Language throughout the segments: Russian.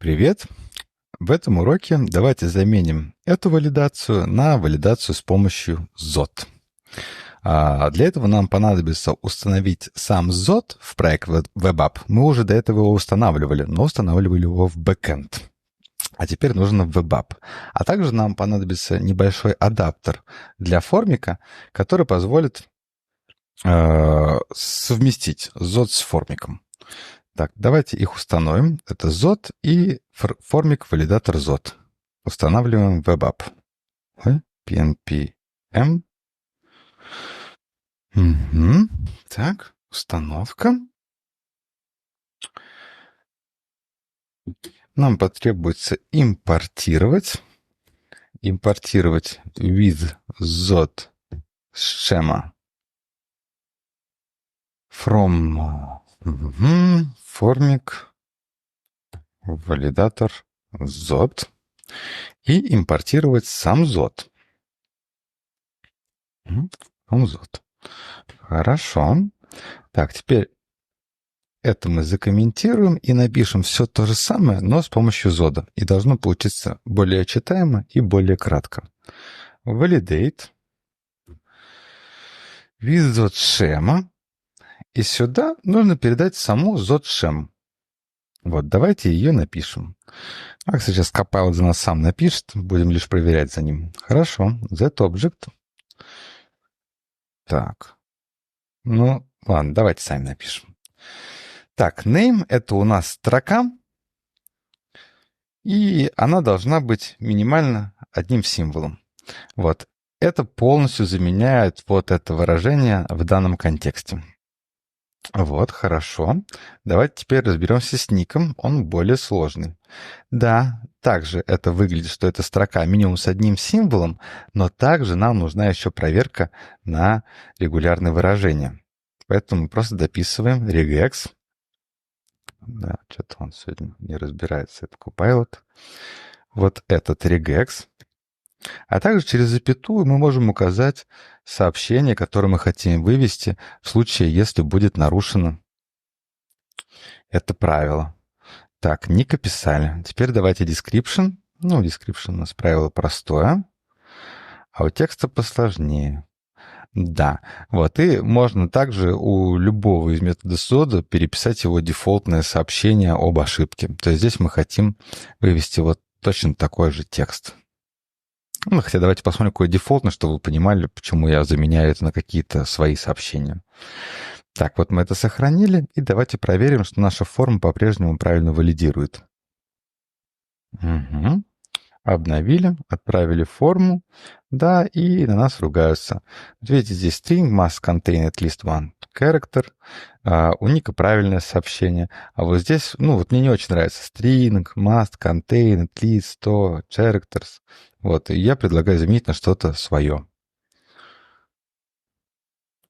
Привет! В этом уроке давайте заменим эту валидацию на валидацию с помощью ZOT. Для этого нам понадобится установить сам ZOT в проект WebApp. Мы уже до этого его устанавливали, но устанавливали его в backend. А теперь нужно в WebApp. А также нам понадобится небольшой адаптер для формика, который позволит совместить ZOT с формиком. Так, давайте их установим. Это ZOT и формик-валидатор ZOT. Устанавливаем WebApp. PNPM. Угу. Так, установка. Нам потребуется импортировать with ZOT schema from формик валидатор ZOT и импортировать сам ZOT. ZOT. Хорошо. Так, теперь это мы закомментируем и напишем все то же самое, но с помощью ZOT. И должно получиться более читаемо и более кратко. Validate with ZOT schema. И сюда нужно передать саму ZOT schema. Вот, давайте ее напишем. Сейчас Copilot за нас сам напишет, будем лишь проверять за ним. Хорошо, Z-Object. Так, ну, ладно, давайте сами напишем. Так, name — это у нас строка, и она должна быть минимально одним символом. Вот, это полностью заменяет вот это выражение в данном контексте. Вот, хорошо. Давайте теперь разберемся с ником. Он более сложный. Да, также это выглядит, что это строка минимум с одним символом, но также нам нужна еще проверка на регулярные выражения. Поэтому мы просто дописываем regex. Да, что-то он сегодня не разбирается, это Copilot. Вот этот regex. А также через запятую мы можем указать сообщение, которое мы хотим вывести в случае, если будет нарушено это правило. Так, ник описали. Теперь давайте description. Ну, description у нас правило простое, а у текста посложнее. Да, вот. И можно также у любого из метода SOD переписать его дефолтное сообщение об ошибке. То есть здесь мы хотим вывести вот точно такой же текст. Ну, хотя давайте посмотрим, какой дефолтный, чтобы вы понимали, почему я заменяю это на какие-то свои сообщения. Так, вот мы это сохранили, и давайте проверим, что наша форма по-прежнему правильно валидирует. Угу. Обновили, отправили форму, да, и на нас ругаются. Видите, здесь string must contain at least one character, у ника правильное сообщение, а вот здесь, ну, вот мне не очень нравится string must contain at least 100 characters, вот, и я предлагаю заменить на что-то свое.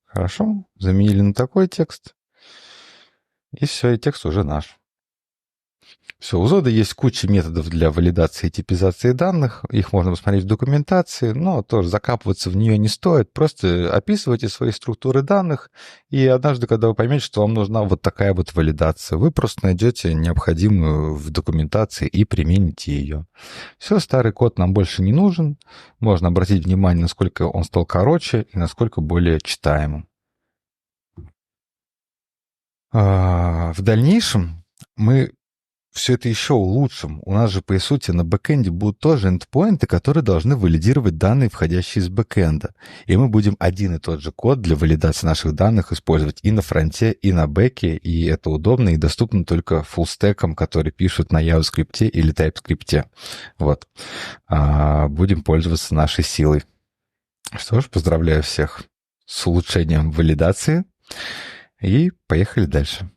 Хорошо, заменили на такой текст, и все, и текст уже наш. Все, у ZOD есть куча методов для валидации и типизации данных. Их можно посмотреть в документации, но тоже закапываться в нее не стоит. Просто описывайте свои структуры данных, и однажды, когда вы поймете, что вам нужна вот такая вот валидация, вы просто найдете необходимую в документации и примените ее. Все, старый код нам больше не нужен. Можно обратить внимание, насколько он стал короче и насколько более читаемым. В дальнейшем мы все это еще улучшим. У нас же, по сути, на бэкэнде будут тоже эндпоинты, которые должны валидировать данные, входящие из бэкэнда. И мы будем один и тот же код для валидации наших данных использовать и на фронте, и на бэке, и это удобно и доступно только фуллстекам, которые пишут на JavaScript или TypeScript. Вот. Будем пользоваться нашей силой. Что ж, поздравляю всех с улучшением валидации. И поехали дальше.